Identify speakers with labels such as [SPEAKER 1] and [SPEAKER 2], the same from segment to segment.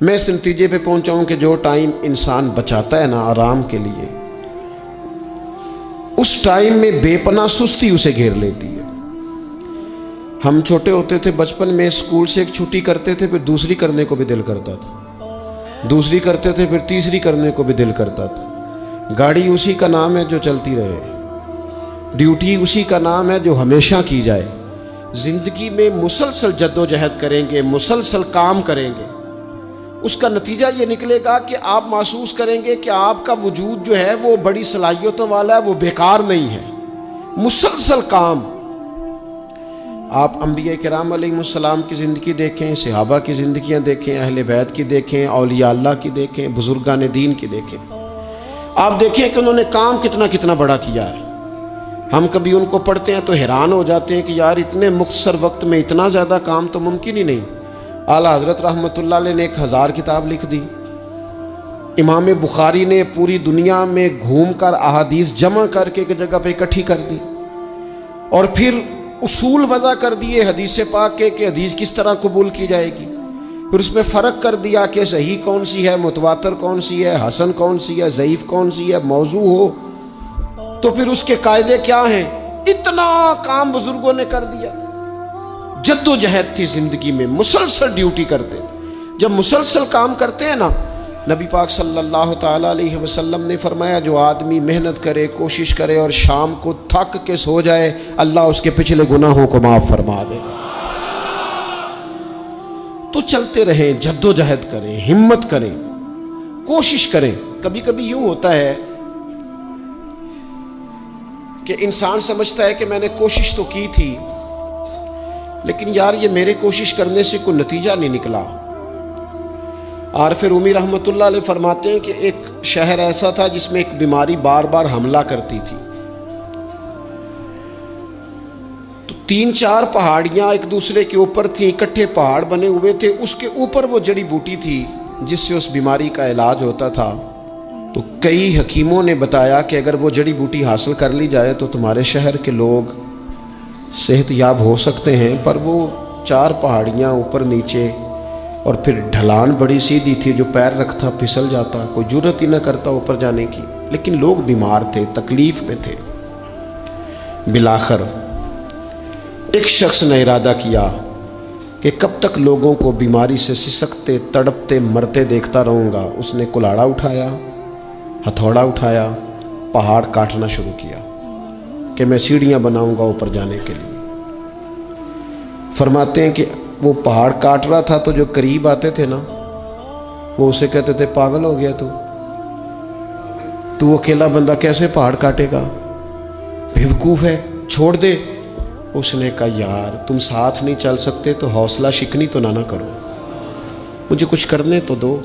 [SPEAKER 1] میں اس نتیجے پہ پہنچا ہوں کہ جو ٹائم انسان بچاتا ہے نا آرام کے لیے، اس ٹائم میں بے پناہ سستی اسے گھیر لیتی ہے۔ ہم چھوٹے ہوتے تھے بچپن میں، اسکول سے ایک چھٹی کرتے تھے پھر دوسری کرنے کو بھی دل کرتا تھا، دوسری کرتے تھے پھر تیسری کرنے کو بھی دل کرتا تھا۔ گاڑی اسی کا نام ہے جو چلتی رہے، ڈیوٹی اسی کا نام ہے جو ہمیشہ کی جائے۔ زندگی میں مسلسل جد و جہد کریں گے، مسلسل کام کریں گے، اس کا نتیجہ یہ نکلے گا کہ آپ محسوس کریں گے کہ آپ کا وجود جو ہے وہ بڑی صلاحیتوں والا ہے، وہ بیکار نہیں ہے، مسلسل کام۔ آپ انبیاء کرام علیہ السلام کی زندگی دیکھیں، صحابہ کی زندگیاں دیکھیں، اہل بیت کی دیکھیں، اولیاء اللہ کی دیکھیں، بزرگان دین کی دیکھیں، آپ دیکھیں کہ انہوں نے کام کتنا بڑا کیا ہے۔ ہم کبھی ان کو پڑھتے ہیں تو حیران ہو جاتے ہیں کہ یار اتنے مختصر وقت میں اتنا زیادہ کام تو ممکن ہی نہیں۔ اعلیٰ حضرت رحمۃ اللہ علیہ نے 1000 کتاب لکھ دی، امام بخاری نے پوری دنیا میں گھوم کر احادیث جمع کر کے ایک جگہ پہ اکٹھی کر دی، اور پھر اصول وضع کر دیے حدیث پاک کے کہ حدیث کس طرح قبول کی جائے گی، پھر اس میں فرق کر دیا کہ صحیح کون سی ہے، متواتر کون سی ہے، حسن کون سی ہے، ضعیف کون سی ہے، موضوع ہو تو پھر اس کے قاعدے کیا ہیں۔ اتنا کام بزرگوں نے کر دیا، جد و جہد تھی زندگی میں، مسلسل ڈیوٹی کرتے تھے۔ جب مسلسل کام کرتے ہیں نا، نبی پاک صلی اللہ تعالیٰ علیہ وسلم نے فرمایا جو آدمی محنت کرے، کوشش کرے اور شام کو تھک کے سو جائے، اللہ اس کے پچھلے گناہوں کو معاف فرما دے گا۔ تو چلتے رہیں، جد و جہد کریں، ہمت کریں، کوشش کریں۔ کبھی کبھی یوں ہوتا ہے کہ انسان سمجھتا ہے کہ میں نے کوشش تو کی تھی لیکن یار یہ میرے کوشش کرنے سے کوئی نتیجہ نہیں نکلا۔ عارف رومی رحمۃ اللہ علیہ فرماتے ہیں کہ ایک شہر ایسا تھا جس میں ایک بیماری بار بار حملہ کرتی تھی، تو 3-4 پہاڑیاں ایک دوسرے کے اوپر تھیں، اکٹھے پہاڑ بنے ہوئے تھے، اس کے اوپر وہ جڑی بوٹی تھی جس سے اس بیماری کا علاج ہوتا تھا۔ تو کئی حکیموں نے بتایا کہ اگر وہ جڑی بوٹی حاصل کر لی جائے تو تمہارے شہر کے لوگ صحت یاب ہو سکتے ہیں، پر وہ 4 پہاڑیاں اوپر نیچے، اور پھر ڈھلان بڑی سیدھی تھی، جو پیر رکھتا پھسل جاتا، کوئی جرت ہی نہ کرتا اوپر جانے کی، لیکن لوگ بیمار تھے، تکلیف میں تھے۔ بالآخر ایک شخص نے ارادہ کیا کہ کب تک لوگوں کو بیماری سے سسکتے، تڑپتے، مرتے دیکھتا رہوں گا۔ اس نے کلاڑا اٹھایا، ہتھوڑا اٹھایا، پہاڑ کاٹنا شروع کیا کہ میں سیڑھیاں بناؤں گا اوپر جانے کے لیے۔ فرماتے ہیں کہ وہ پہاڑ کاٹ رہا تھا تو جو قریب آتے تھے نا، وہ اسے کہتے تھے پاگل ہو گیا تو اکیلا بندہ کیسے پہاڑ کاٹے گا، بیوقوف ہے، چھوڑ دے۔ اس نے کہا یار تم ساتھ نہیں چل سکتے تو حوصلہ شکنی تو نہ کرو، مجھے کچھ کرنے تو دو۔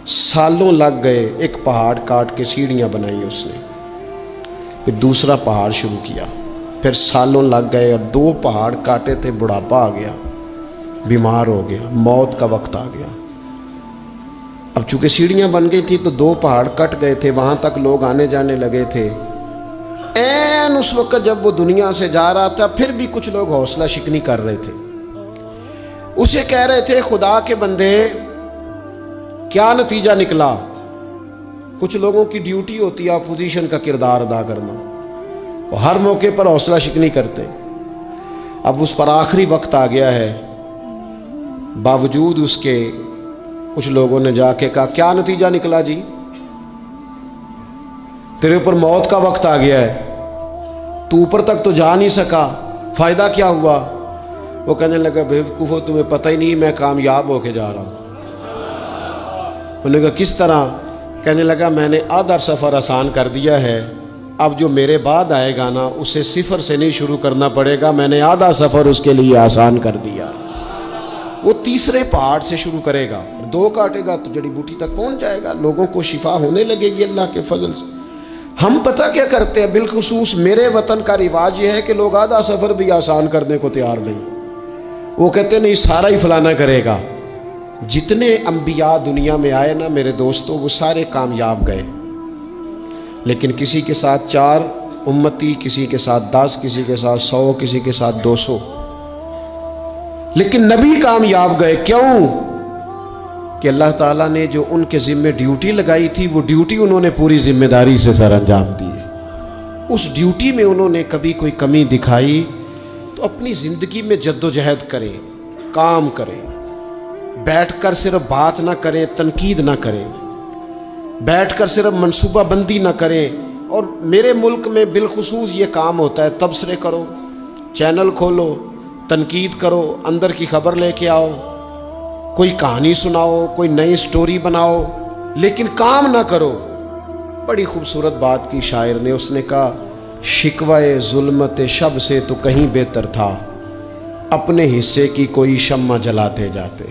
[SPEAKER 1] سالوں لگ گئے، ایک پہاڑ کاٹ کے سیڑھیاں بنائی اس نے، پھر دوسرا پہاڑ شروع کیا، پھر سالوں لگ گئے، اور 2 پہاڑ کاٹے تھے، بڑھاپا آ گیا، بیمار ہو گیا، موت کا وقت آ گیا۔ اب چونکہ سیڑھیاں بن گئی تھی تو 2 پہاڑ کٹ گئے تھے، وہاں تک لوگ آنے جانے لگے تھے۔ این اس وقت جب وہ دنیا سے جا رہا تھا، پھر بھی کچھ لوگ حوصلہ شکنی کر رہے تھے، اسے کہہ رہے تھے خدا کے بندے کیا نتیجہ نکلا۔ کچھ لوگوں کی ڈیوٹی ہوتی ہے اپوزیشن کا کردار ادا کرنا، وہ ہر موقع پر حوصلہ شکنی کرتے۔ اب اس پر آخری وقت آ گیا ہے، باوجود اس کے کچھ لوگوں نے جا کے کہا کیا نتیجہ نکلا جی، تیرے اوپر موت کا وقت آ گیا ہے، تو اوپر تک تو جا نہیں سکا، فائدہ کیا ہوا؟ وہ کہنے لگا بیوقوفو تمہیں پتہ ہی نہیں میں کامیاب ہو کے جا رہا ہوں۔ انہوں نے کہا کس طرح؟ کہنے لگا میں نے آدھا سفر آسان کر دیا ہے، اب جو میرے بعد آئے گا نا اسے 0 سے نہیں شروع کرنا پڑے گا، میں نے آدھا سفر اس کے لیے آسان کر دیا۔ وہ تیسرے پہاڑ سے شروع کرے گا، 2 کاٹے گا تو جڑی بوٹی تک پہنچ جائے گا، لوگوں کو شفا ہونے لگے گی اللہ کے فضل سے۔ ہم پتہ کیا کرتے ہیں، بالخصوص میرے وطن کا رواج یہ ہے کہ لوگ آدھا سفر بھی آسان کرنے کو تیار نہیں، وہ کہتے نہیں سارا ہی فلانا کرے گا۔ جتنے انبیاء دنیا میں آئے نا میرے دوستو، وہ سارے کامیاب گئے، لیکن کسی کے ساتھ 4 امتی، کسی کے ساتھ 10، کسی کے ساتھ 100، کسی کے ساتھ 200، لیکن نبی کامیاب گئے۔ کیوں؟ کہ اللہ تعالیٰ نے جو ان کے ذمے ڈیوٹی لگائی تھی وہ ڈیوٹی انہوں نے پوری ذمہ داری سے سر انجام دی ہے۔ اس ڈیوٹی میں انہوں نے کبھی کوئی کمی دکھائی تو اپنی زندگی میں جد و جہد کریں، کام کریں، بیٹھ کر صرف بات نہ کریں، تنقید نہ کریں، بیٹھ کر صرف منصوبہ بندی نہ کریں۔ اور میرے ملک میں بالخصوص یہ کام ہوتا ہے، تبصرے کرو، چینل کھولو، تنقید کرو، اندر کی خبر لے کے آؤ، کوئی کہانی سناؤ، کوئی نئی سٹوری بناؤ، لیکن کام نہ کرو۔ بڑی خوبصورت بات کی شاعر نے، اس نے کہا شکوہ ظلمت شب سے تو کہیں بہتر تھا، اپنے حصے کی کوئی شمع جلاتے جاتے۔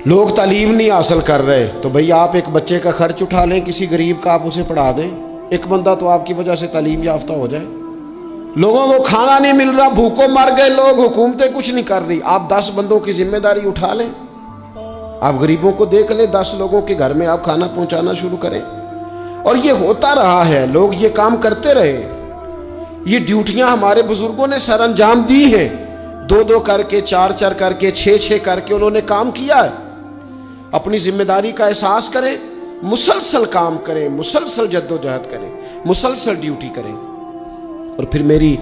[SPEAKER 1] لوگ تعلیم نہیں حاصل کر رہے تو بھئی آپ ایک بچے کا خرچ اٹھا لیں، کسی غریب کا آپ اسے پڑھا دیں، ایک بندہ تو آپ کی وجہ سے تعلیم یافتہ ہو جائے۔ لوگوں کو کھانا نہیں مل رہا، بھوکوں مر گئے لوگ، حکومتیں کچھ نہیں کر رہی، آپ 10 بندوں کی ذمہ داری اٹھا لیں، آپ غریبوں کو دیکھ لیں، 10 لوگوں کے گھر میں آپ کھانا پہنچانا شروع کریں۔ اور یہ ہوتا رہا ہے، لوگ یہ کام کرتے رہے، یہ ڈیوٹیاں ہمارے بزرگوں نے سر انجام دی ہیں، 2 کر کے، 4 کر کے، 6 کر کے انہوں نے کام کیا ہے۔ اپنی ذمہ داری کا احساس کریں، مسلسل کام کریں، مسلسل جد و جہد کریں، مسلسل ڈیوٹی کریں۔ اور پھر میری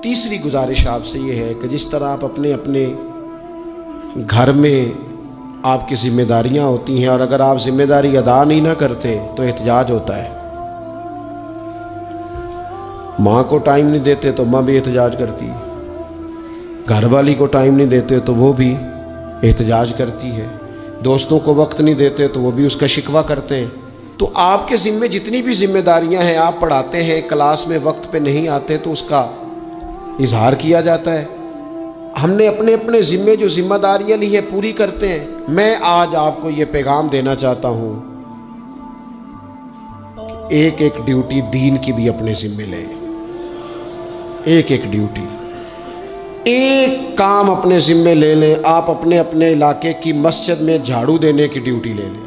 [SPEAKER 1] تیسری گزارش آپ سے یہ ہے کہ جس طرح آپ اپنے گھر میں آپ کی ذمہ داریاں ہوتی ہیں، اور اگر آپ ذمہ داری ادا نہیں نہ کرتے تو احتجاج ہوتا ہے۔ ماں کو ٹائم نہیں دیتے تو ماں بھی احتجاج کرتی ہے، گھر والی کو ٹائم نہیں دیتے تو وہ بھی احتجاج کرتی ہے، دوستوں کو وقت نہیں دیتے تو وہ بھی اس کا شکوہ کرتے ہیں۔ تو آپ کے ذمے جتنی بھی ذمہ داریاں ہیں، آپ پڑھاتے ہیں، کلاس میں وقت پہ نہیں آتے تو اس کا اظہار کیا جاتا ہے۔ ہم نے اپنے ذمے جو ذمہ داریاں لی ہیں پوری کرتے ہیں۔ میں آج آپ کو یہ پیغام دینا چاہتا ہوں کہ ایک ڈیوٹی دین کی بھی اپنے ذمے لیں، ایک ڈیوٹی، ایک کام اپنے ذمے لے لیں۔ آپ اپنے علاقے کی مسجد میں جھاڑو دینے کی ڈیوٹی لے لیں،